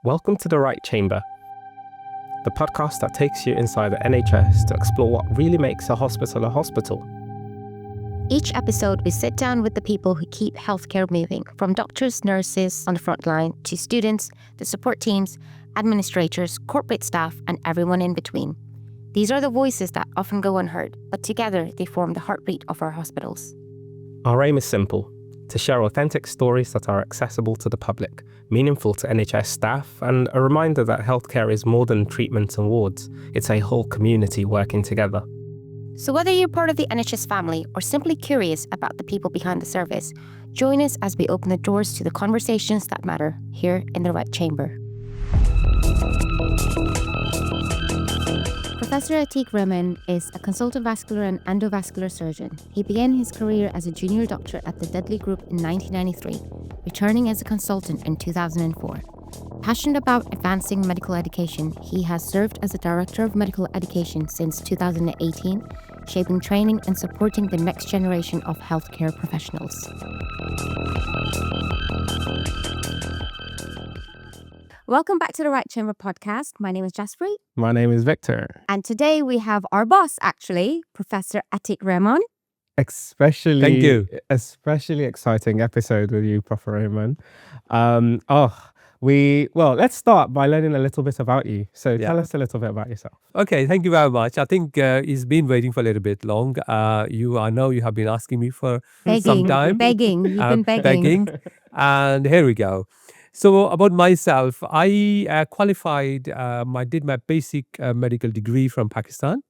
Welcome to The Right Chamber, the podcast that takes you inside the NHS to explore what really makes a hospital a hospital. Each episode, we sit down with the people who keep healthcare moving, from doctors, nurses on the front line, to students, the support teams, administrators, corporate staff, and everyone in between. These are the voices that often go unheard, but together they form the heartbeat of our hospitals. Our aim is simple: to share authentic stories that are accessible to the public, meaningful to NHS staff, and a reminder that healthcare is more than treatments and wards. It's a whole community working together. So whether you're part of the NHS family or simply curious about the people behind the service, join us as we open the doors to the conversations that matter here in the Right Chamber. Professor Atiq-ur Rehman is a consultant vascular and endovascular surgeon. He began his career as a junior doctor at the Dudley Group in 1993, returning as a consultant in 2004. Passionate about advancing medical education, he has served as a Director of Medical Education since 2018, shaping training and supporting the next generation of healthcare professionals. Welcome back to the Right Chamber podcast. My name is Jaspreet. My name is Victor. And today we have our boss, actually, Professor Atiq-ur Rehman. Thank you. Especially exciting episode with you, Prof. Rehman. Let's start by learning a little bit about you. So tell us a little bit about yourself. Okay, thank you very much. I think he's been waiting for a little bit long. I know you have been asking me for some time. You've been begging. And here we go. So about myself, I qualified, did my basic medical degree from Pakistan.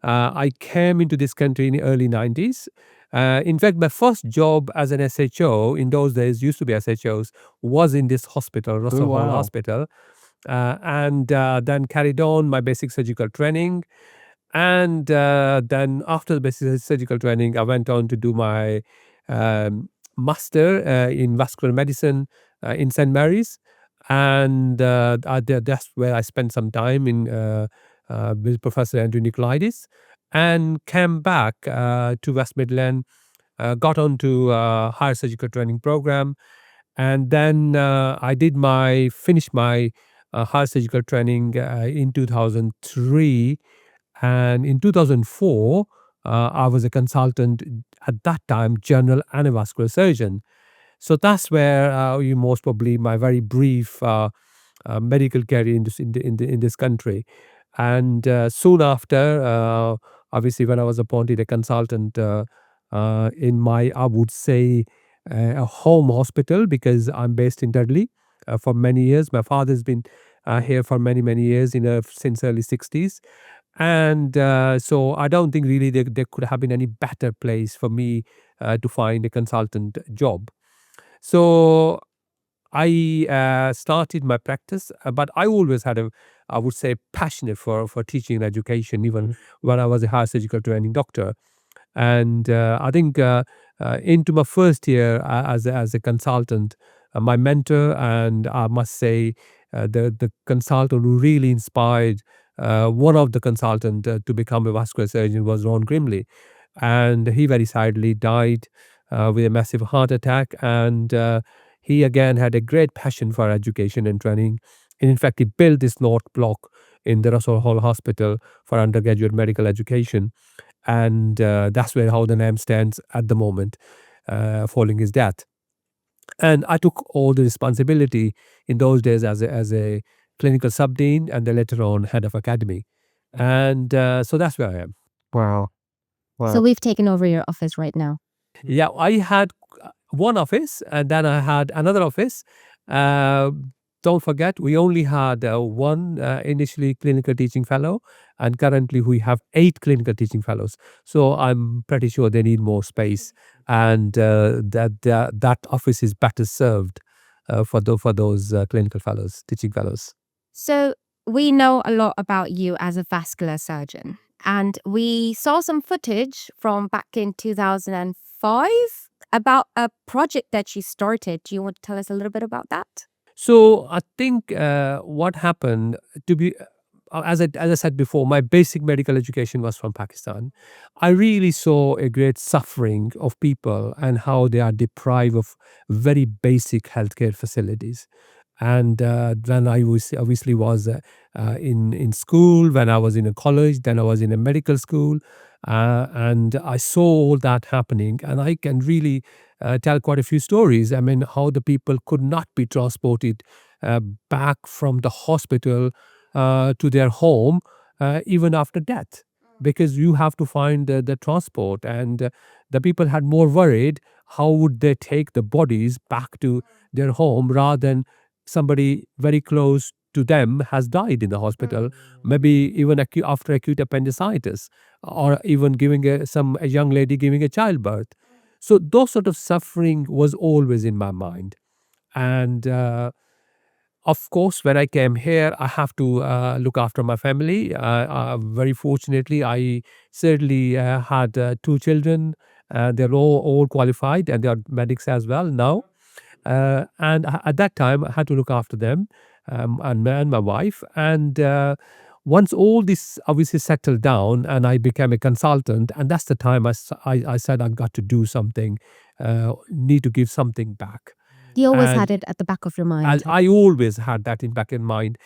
I came into this country in the early 90s. In fact, my first job as an SHO, in those days used to be SHOs, was in this hospital, Russell Hall Hospital. And then carried on my basic surgical training. And then after the basic surgical training, I went on to do my master in vascular medicine in St. Mary's. And that's where I spent some time with Professor Andrew Nicolaides, and came back to West Midlands, got onto higher surgical training program. And then I finished my higher surgical training in 2003. And in 2004, I was a consultant, at that time, general endovascular surgeon. So that's where you most probably my very brief medical career in this country. And soon after, obviously, when I was appointed a consultant in my, I would say, a home hospital, because I'm based in Dudley for many years. My father's been here for many, many years, since early 60s. And so I don't think really there could have been any better place for me to find a consultant job. So I started my practice, but I always had I would say, passionate for teaching and education, even when I was a higher surgical training doctor. And I think into my first year as a consultant, my mentor, and I must say the consultant who really inspired one of the consultants to become a vascular surgeon was Ron Grimley. And he very sadly died with a massive heart attack. And he again had a great passion for education and training. And in fact, he built this North Block in the Russell Hall Hospital for undergraduate medical education. And that's how the name stands at the moment, following his death. And I took all the responsibility in those days as a clinical sub-dean, and then later on head of academy. And so that's where I am. Wow. So we've taken over your office right now. Yeah, I had one office, and then I had another office. Don't forget, we only had one initially clinical teaching fellow, and currently we have 8 clinical teaching fellows. So I'm pretty sure they need more space, and that office is better served for those clinical fellows, teaching fellows. So we know a lot about you as a vascular surgeon, and we saw some footage from back in 2005 about a project that you started. Do you want to tell us a little bit about that? So I think what happened, to be, as I said before, my basic medical education was from Pakistan. I really saw a great suffering of people and how they are deprived of very basic healthcare facilities. And when I was obviously was in school, when I was in a college, then I was in a medical school, and I saw all that happening. And I can really tell quite a few stories. I mean, how the people could not be transported uh, back from the hospital to their home even after death, because you have to find the transport. And the people had more worried how would they take the bodies back to their home rather than somebody very close to them has died in the hospital, maybe even after acute appendicitis, or even giving a young lady giving a childbirth. So those sort of suffering was always in my mind. And of course, when I came here, I have to look after my family. Very fortunately, I certainly had two children. They're all qualified, and they are medics as well now. And at that time, I had to look after them, and my wife. And once all this obviously settled down, and I became a consultant, and that's the time I said I've got to do something, need to give something back. You always And had it at the back of your mind. I always had that in back in mind.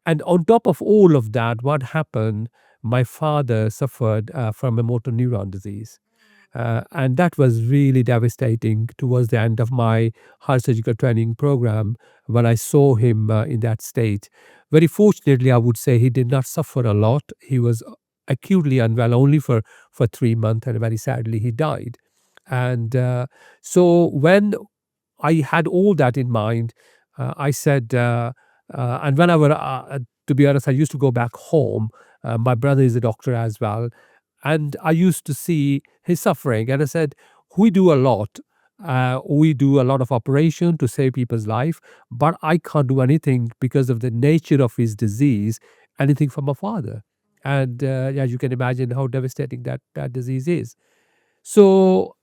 And on top of all of that, what happened? My father suffered from a motor neuron disease. And that was really devastating towards the end of my heart surgical training program when I saw him in that state. Very fortunately, I would say he did not suffer a lot. He was acutely unwell only for 3 months, and very sadly, he died. And so when I had all that in mind, I said, and whenever, to be honest, I used to go back home. My brother is a doctor as well. And I used to see his suffering. And I said, we do a lot. We do a lot of operation to save people's life, but I can't do anything because of the nature of his disease, anything for my father. And as you can imagine how devastating that disease is. So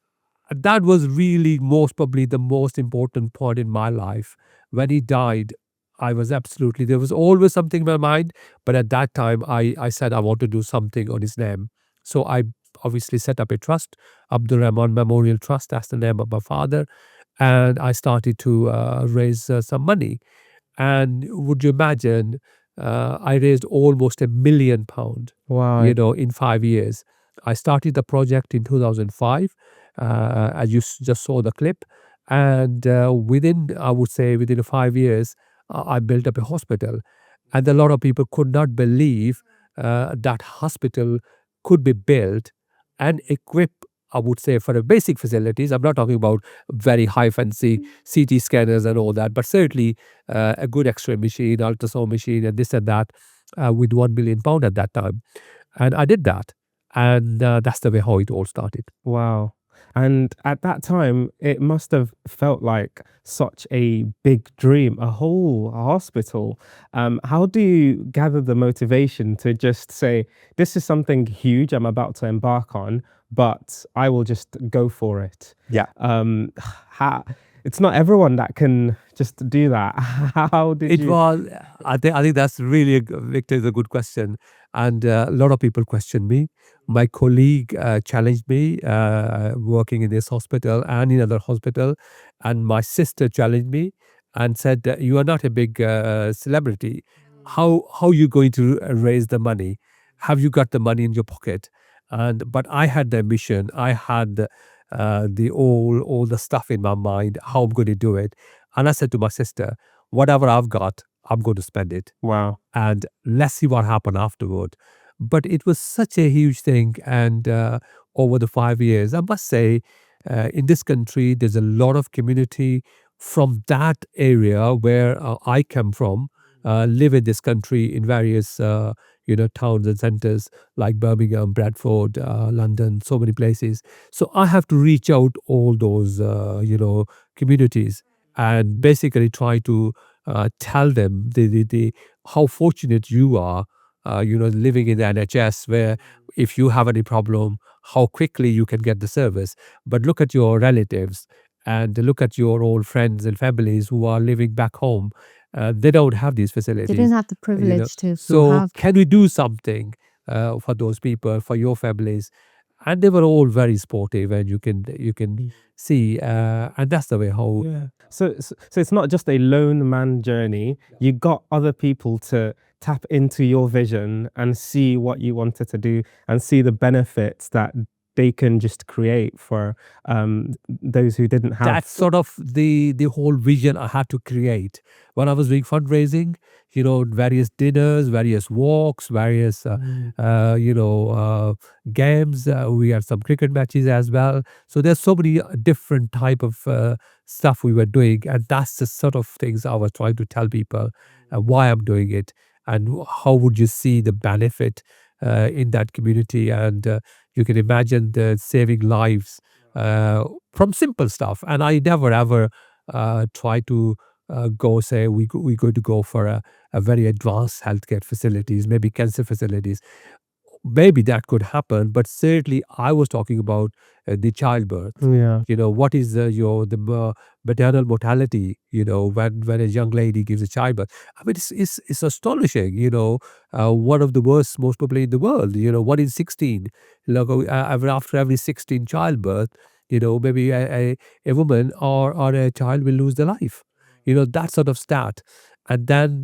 that was really most probably the most important point in my life. When he died, I was absolutely, there was always something in my mind, but at that time I said I want to do something on his name. So I obviously set up a trust, Abdul Rehman Memorial Trust, that's the name of my father, and I started to raise some money. And would you imagine, I raised almost £1 million, Wow. in 5 years. I started the project in 2005, as you just saw the clip. And I would say within 5 years, I built up a hospital. And a lot of people could not believe that hospital could be built and equipped, I would say, for the basic facilities. I'm not talking about very high fancy CT scanners and all that, but certainly a good X-ray machine, ultrasound machine, and this and that, with £1 million at that time. And I did that. And that's the way how it all started. Wow. And at that time, it must have felt like such a big dream, a whole hospital. How do you gather the motivation to just say, this is something huge I'm about to embark on, but I will just go for it? Yeah. It's not everyone that can just do that. How did It you? was, I think that's really, Victor, is a good question. And a lot of people question me. My colleague challenged me working in this hospital and in other hospital. And my sister challenged me and said, you are not a big celebrity. How you going to raise the money? Have you got the money in your pocket? But I had the ambition. I had all the stuff in my mind, how I'm going to do it. And I said to my sister, whatever I've got, I'm going to spend it. Wow. And let's see what happened afterward. But it was such a huge thing. And over the 5 years, I must say, in this country, there's a lot of community from that area where I come from, live in this country in various towns and centers like Birmingham, Bradford, London, so many places. So I have to reach out all those communities and basically try to tell them how fortunate you are, living in the NHS, where if you have any problem, how quickly you can get the service. But look at your relatives and look at your old friends and families who are living back home. They don't have these facilities. They didn't have the privilege to So have. can we do something for those people, for your families? and they were all very sportive, and you can see, and that's the way how. Yeah. So it's not just a lone man journey. You got other people to tap into your vision and see what you wanted to do and see the benefits that they can just create for those who didn't have. That's sort of the whole vision I had to create when I was doing fundraising. Various dinners, various walks, various games. We had some cricket matches as well. So there's so many different type of stuff we were doing, and that's the sort of things I was trying to tell people why I'm doing it, and how would you see the benefit in that community. And you can imagine the saving lives from simple stuff. And I never ever try to go say we're going to go for a very advanced healthcare facilities, maybe cancer facilities. Maybe that could happen, but certainly I was talking about the childbirth. Yeah. What is the maternal mortality? When a young lady gives a childbirth, I mean, it's astonishing. One of the worst, most probably in the world. 1 in 16. After every 16 childbirth, maybe a woman or a child will lose their life. That sort of stat, and then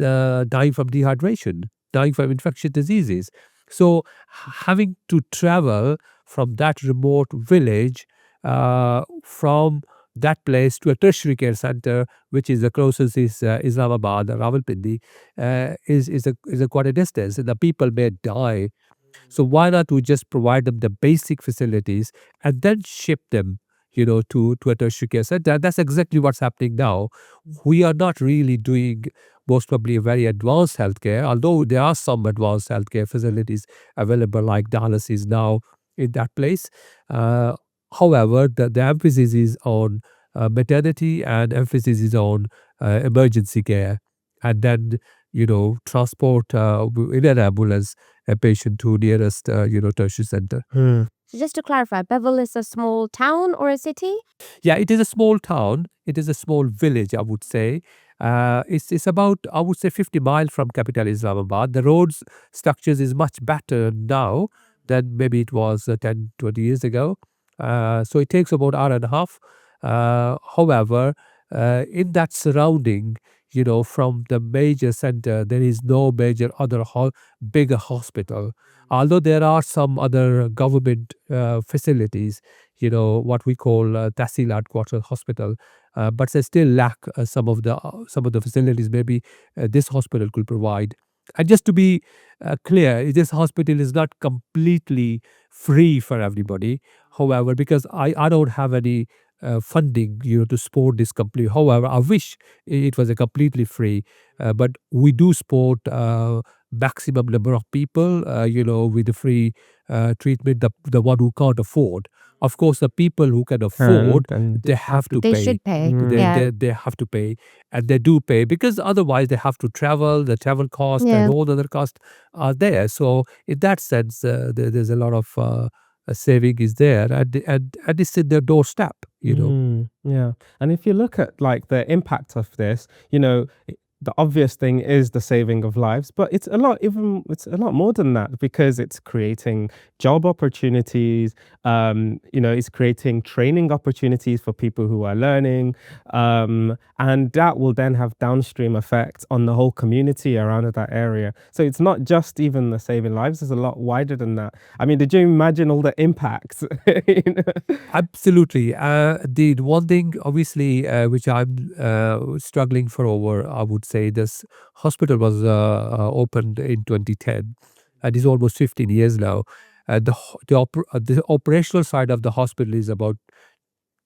dying from dehydration, dying from infectious diseases. So having to travel from that remote village, from that place to a tertiary care center, which is the closest is Islamabad or Rawalpindi, is a quite a distance, and the people may die. So why not we just provide them the basic facilities and then ship them, to a tertiary care center? And that's exactly what's happening now. We are not really doing most probably a very advanced healthcare, although there are some advanced healthcare facilities available like dialysis now in that place. However, the emphasis is on maternity, and emphasis is on emergency care, and then transport in an ambulance a patient to nearest tertiary center. So just to clarify, Bewal is a small town or a city? Yeah, it is a small town. It is a small village, I would say. It's about, I would say, 50 miles from capital Islamabad. The roads structures is much better now than maybe it was 10, 20 years ago. So it takes about hour and a half. However, in that surrounding, from the major center, there is no major other bigger hospital. Although there are some other government facilities, what we call Tahsilat Quarter Hospital, but they still lack some of the facilities maybe this hospital could provide. And just to be clear, this hospital is not completely free for everybody. However, because I don't have any funding, to support this completely. However, I wish it was a completely free, but we do support maximum number of people, with the free treatment, the one who can't afford. Of course, the people who can afford, And they have to They pay. should pay. Mm. Yeah. They have to pay, and they do pay, because otherwise they have to travel. The travel cost Yeah. and all the other costs are there. So in that sense, there's a lot of saving is there, and it's in their doorstep. Yeah. And if you look at like the impact of this, the obvious thing is the saving of lives, but it's a lot more than that, because it's creating job opportunities, it's creating training opportunities for people who are learning, and that will then have downstream effects on the whole community around that area. So it's not just even the saving lives, it's a lot wider than that. I mean, did you imagine all the impacts? Absolutely. The one thing, obviously, which I'm struggling for over, I would say, this hospital was opened in 2010, and it's almost 15 years now. The operational side of the hospital is about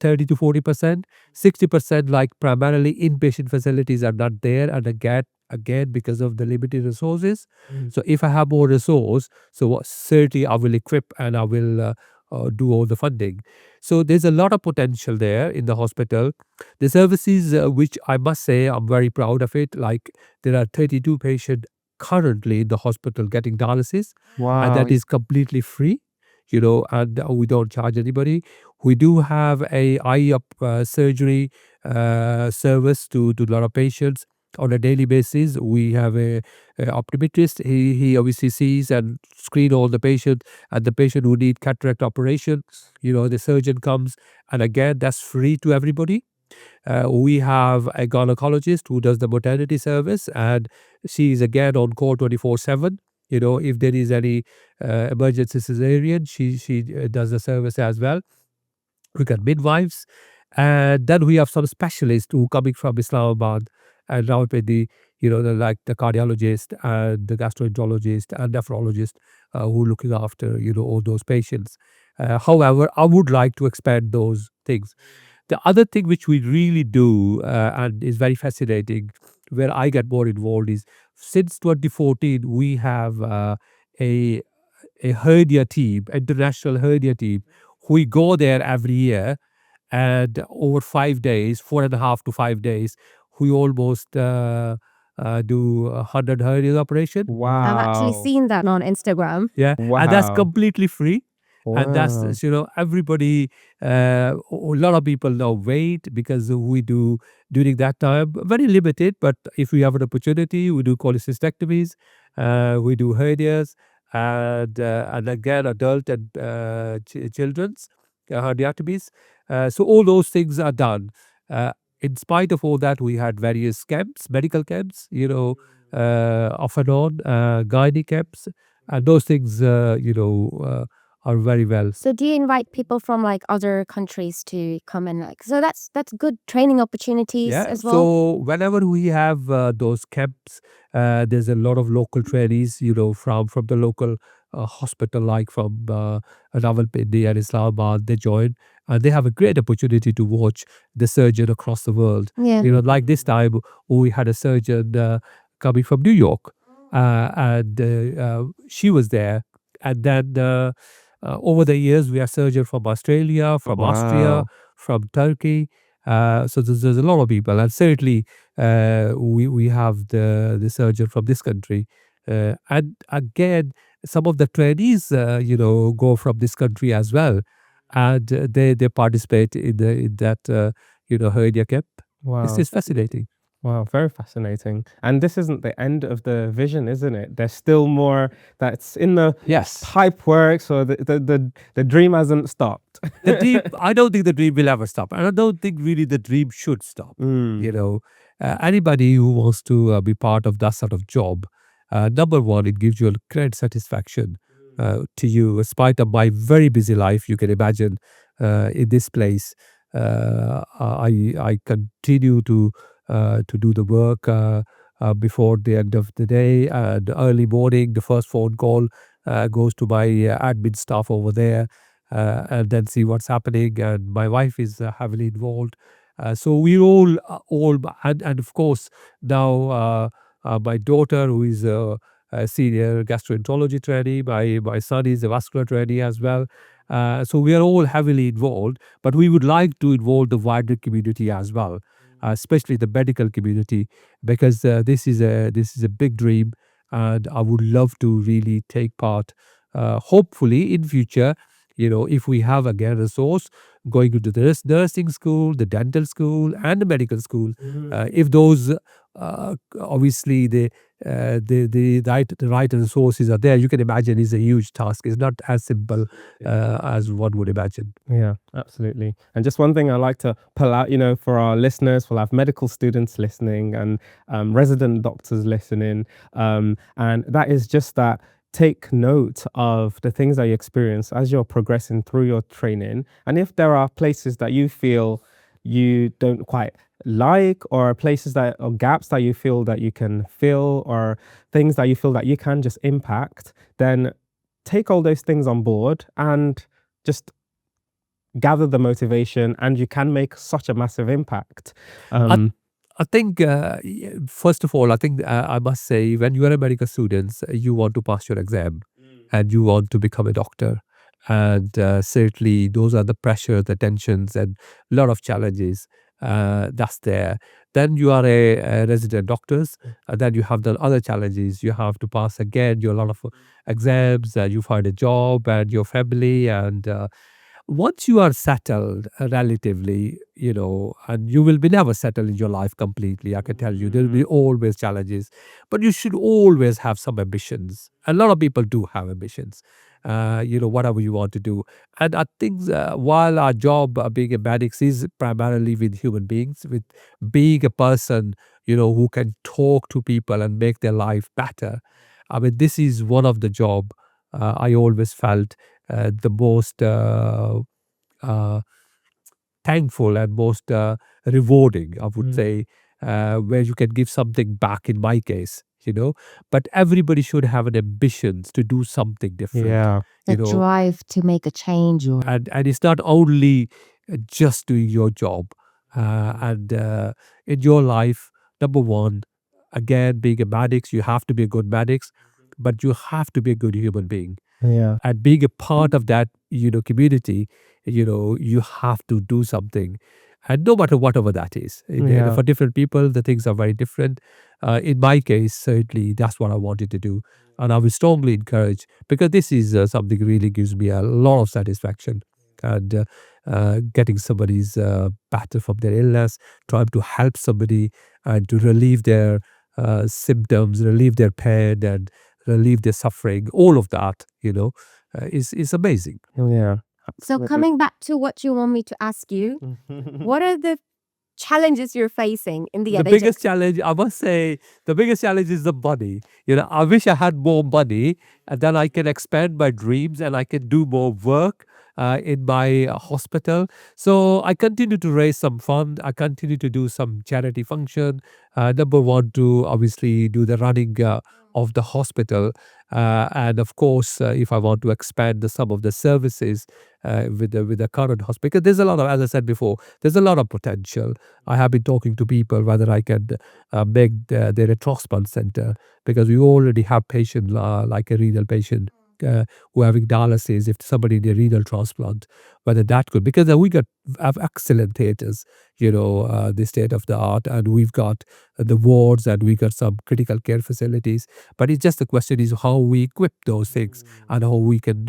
30 to 40%. 60%, like primarily inpatient facilities, are not there, and again because of the limited resources. So if I have more resource, so certainly I will equip and I will do all the funding. So there's a lot of potential there in the hospital. The services, which I must say, I'm very proud of it. Like, there are 32 patients currently in the hospital getting dialysis, and Wow. that is completely free. And we don't charge anybody. We do have a eye up surgery service to a lot of patients. on a daily basis. We have a optometrist. He obviously sees and screen all the patient, and the patient who need cataract operation, the surgeon comes, and again, that's free to everybody. We have a gynecologist who does the maternity service, and she is again on call 24/7. If there is any emergency cesarean, she does the service as well. We got midwives, and then we have some specialists who coming from Islamabad and Rawalpindi, like the cardiologist and the gastroenterologist and nephrologist who looking after, all those patients. However, I would like to expand those things. The other thing which we really do and is very fascinating, where I get more involved, is since 2014 we have a hernia team, international hernia team. We go there every year, and over 5 days, 4.5 to 5 days, we almost do 100 hernia operation. Wow. I've actually seen that on Instagram. Yeah, and that's completely free. And Wow. that's, everybody, a lot of people now wait because we do during that time, very limited, but if we have an opportunity, we do cholecystectomies, we do hernias, and again, adult and children's herniatomies. So all those things are done. In spite of all that, we had various camps, medical camps, off and on, gynae camps, and those things, are very well. So do you invite people from like other countries to come and so that's good training opportunities as well? So whenever we have those camps, there's a lot of local trainees, from the local hospital, like from Rawalpindi and Islamabad. They join, and they have a great opportunity to watch the surgeon across the world. Yeah. Like this time, we had a surgeon coming from New York, and she was there. And then over the years, we have surgeons from Australia, from Austria, Wow. from Turkey. So there's a lot of people, and certainly we have the surgeon from this country. And again, some of the trainees, go from this country as well, and they participate in that hernia camp. Wow. It's fascinating. Wow, very fascinating. And this isn't the end of the vision, isn't it? There's still more that's in the Yes. pipe works, or the dream hasn't stopped. The dream, I don't think the dream will ever stop. And I don't think really the dream should stop. Anybody who wants to be part of that sort of job, number one, it gives you a great satisfaction to you. In spite of my very busy life, you can imagine in this place, I continue to do the work before the end of the day. The early morning, the first phone call goes to my admin staff over there, and then see what's happening. And my wife is heavily involved. So we're all, and of course, now my daughter, who is a senior gastroenterology trainee, my son is a vascular trainee as well. So we are all heavily involved, but we would like to involve the wider community as well, especially the medical community, because this is a big dream, and I would love to really take part. Hopefully, in future, if we have again a resource, going into the nursing school, the dental school, and the medical school, if those obviously the right resources are there, you can imagine it's a huge task. It's not as simple as one would imagine. Yeah, absolutely. And just one thing I like to pull out, for our listeners, we'll have medical students listening and resident doctors listening. And that is just that take note of the things that you experience as you're progressing through your training. And if there are places that you feel you don't quite like, or places or gaps that you feel that you can fill, or things that you feel that you can just impact, then take all those things on board and just gather the motivation, and you can make such a massive impact. I think, first of all, I must say, when you are a medical student, you want to pass your exam and you want to become a doctor. And certainly those are the pressure, the tensions, and a lot of challenges that's there. Then you are a resident doctors, and then you have the other challenges. You have to pass again your lot of exams, you find a job and your family. And once you are settled relatively, and you will be never settled in your life completely, I can tell you, there will be always challenges, but you should always have some ambitions. A lot of people do have ambitions, whatever you want to do. And I think while our job being a medics is primarily with human beings, with being a person, who can talk to people and make their life better, I mean, this is one of the job I always felt the most uh, thankful and most rewarding, I would say, where you can give something back in my case, But everybody should have an ambition to do something different. Yeah. The drive to make a change. And it's not only just doing your job. And in your life, number one, again, being a medics, you have to be a good medics, but you have to be a good human being. Yeah. And being a part of that, community, you have to do something. And no matter whatever that is, Yeah. for different people, the things are very different. In my case, certainly, that's what I wanted to do. And I will strongly encourage, because this is something really gives me a lot of satisfaction. And getting somebody's better from their illness, trying to help somebody and to relieve their symptoms, relieve their pain, and relieve their suffering, all of that, is amazing. Yeah. So coming back to what you want me to ask you, what are the challenges you're facing in the The NHS? biggest challenge, I must say, the biggest challenge is the money. I wish I had more money, and then I can expand my dreams and I can do more work in my hospital. So I continue to raise some fund. I continue to do some charity function. Number one, to obviously do the running of the hospital. And of course, if I want to expand some of the services with the current hospital, because there's a lot of, as I said before, there's a lot of potential. I have been talking to people whether I can make their transplant center, because we already have patients like a renal patient who are having dialysis. If somebody need a renal transplant, whether that could, because we have excellent theaters, the state of the art, and we've got the wards, and we got some critical care facilities. But it's just the question is how we equip those things and how we can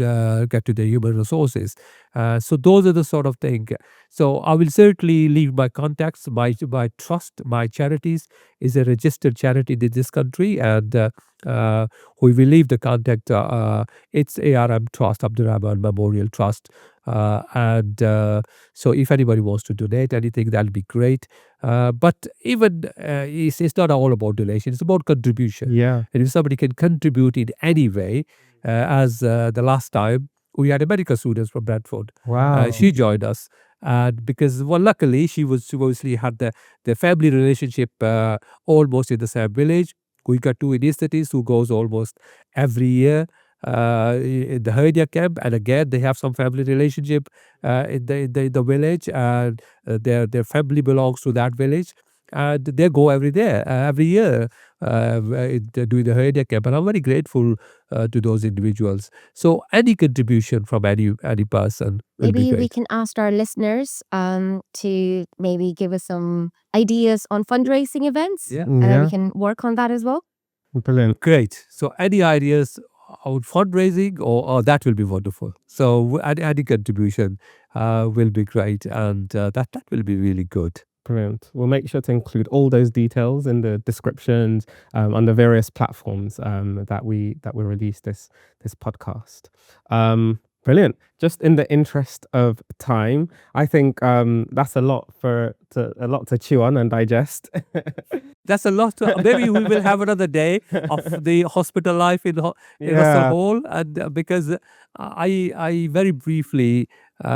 get to the human resources. So those are the sort of thing. So I will certainly leave my contacts, my trust, my charities is a registered charity in this country, and we will leave the contact. It's ARM Trust, Abdul Rehman Memorial Trust. And so if anybody wants to donate anything, that'll be great. But even it's not all about donation, it's about contribution. Yeah. And if somebody can contribute in any way, as the last time, we had a medical student from Bradford. Wow. She joined us. And because, well, luckily, she obviously had the family relationship almost in the same village. We got two anesthetists who goes almost every year in the Hernia camp, and again they have some family relationship in the village, and their family belongs to that village, and they go every year doing the Hernia camp, and I'm very grateful to those individuals. So any contribution from any person will be Maybe great. we can ask our listeners to maybe give us some ideas on fundraising events. Yeah. And then Yeah. we can work on that as well. Brilliant. Great. So any ideas on fundraising, or that will be wonderful. So any contribution will be great, and that will be really good. Brilliant. We'll make sure to include all those details in the descriptions on the various platforms that we release this podcast. Brilliant. Just in the interest of time, I think that's a lot to chew on and digest. That's a lot. Maybe we will have another day of the hospital life in Russell Hall, and because I very briefly,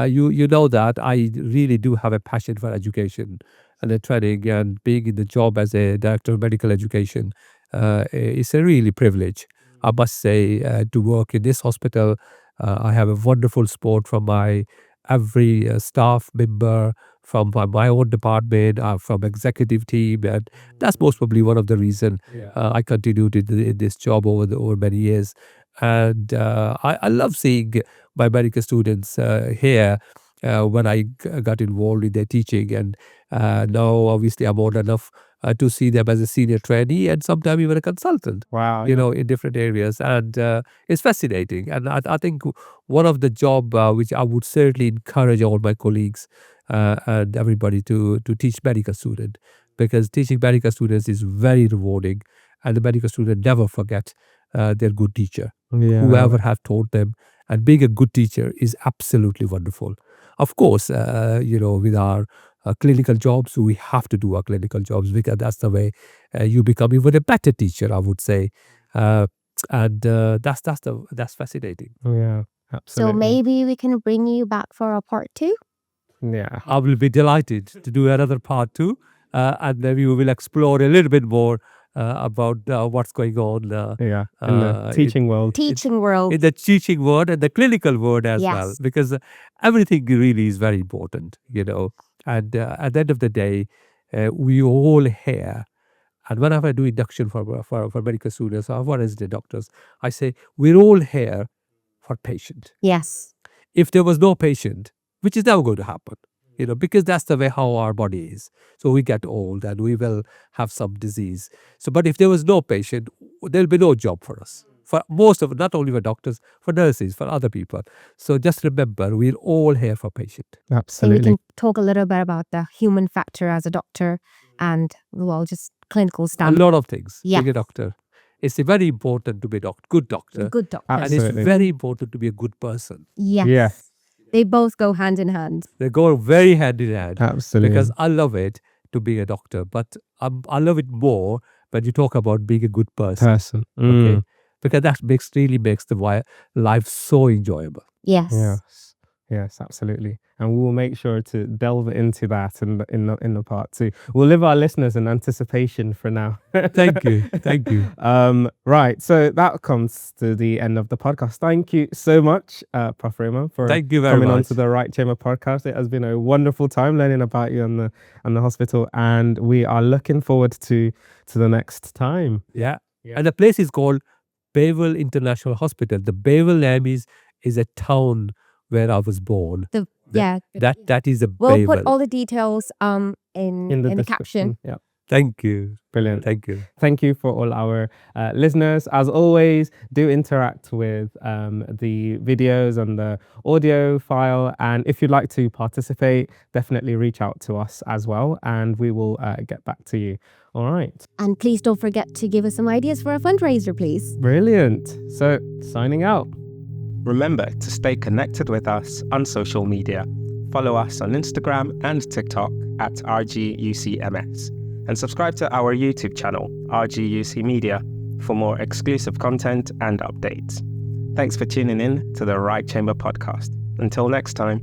you know that I really do have a passion for education and the training, and being in the job as a director of medical education is a really privilege. I must say, to work in this hospital, I have a wonderful support from my every staff member, from my own department, from executive team, and that's most probably one of the reason I continued in this job over many years. And I love seeing my medical students here when I got involved in their teaching, and now obviously I'm old enough to see them as a senior trainee and sometimes even a consultant. Wow. In different areas, and it's fascinating. And I think one of the job which I would certainly encourage all my colleagues and everybody to teach medical students, because teaching medical students is very rewarding, and the medical student never forget their good teacher, whoever have taught them. And being a good teacher is absolutely wonderful. Of course, with our clinical jobs, we have to do our clinical jobs, because that's the way you become even a better teacher, I would say. And that's fascinating. Yeah, absolutely. So maybe we can bring you back for a part 2. Yeah. I will be delighted to do another part 2, and maybe we will explore a little bit more about what's going on In the teaching world. Teaching world. in the teaching world and the clinical world as well, Yes. because everything really is very important, And at the end of the day, we all here. And whenever I do induction for medical students or for resident doctors, I say we're all here for patient. Yes. If there was no patient, which is never going to happen, because that's the way how our body is. So we get old and we will have some disease. So, but if there was no patient, there'll be no job for us. For most of, not only for doctors, for nurses, for other people. So just remember, we're all here for patient. So we Absolutely. can talk a little bit about the human factor as a doctor and, well, just clinical A stuff. lot of things. Yeah. Being a doctor. It's very important to be a good doctor. Good doctor. And Absolutely. it's very important to be a good person. Yes. Yeah. They both go hand in hand. They go very hand in hand. Absolutely. Because I love it to be a doctor, but I love it more when you talk about being a good person. Okay, because that really makes the life so enjoyable. Yes. Yes, absolutely. And we will make sure to delve into that in the part 2. We'll leave our listeners in anticipation for now. Thank you. Right, so that comes to the end of the podcast. Thank you so much, Prof. Rehman, for Thank you very coming on much. to the Right Chamber podcast. It has been a wonderful time learning about you and the hospital, and we are looking forward to the next time. Yeah. And the place is called Bewal International Hospital. The Bewal name is a town where I was born. That is a We'll Bewal. put all the details in the caption. Yeah. Thank you. Brilliant. Thank you. Thank you for all our listeners. As always, do interact with the videos and the audio file. And if you'd like to participate, definitely reach out to us as well, and we will get back to you. All right. And please don't forget to give us some ideas for a fundraiser, please. Brilliant. So, signing out. Remember to stay connected with us on social media. Follow us on Instagram and TikTok at RGUCMS. And subscribe to our YouTube channel, RGUC Media, for more exclusive content and updates. Thanks for tuning in to the Right Chamber podcast. Until next time.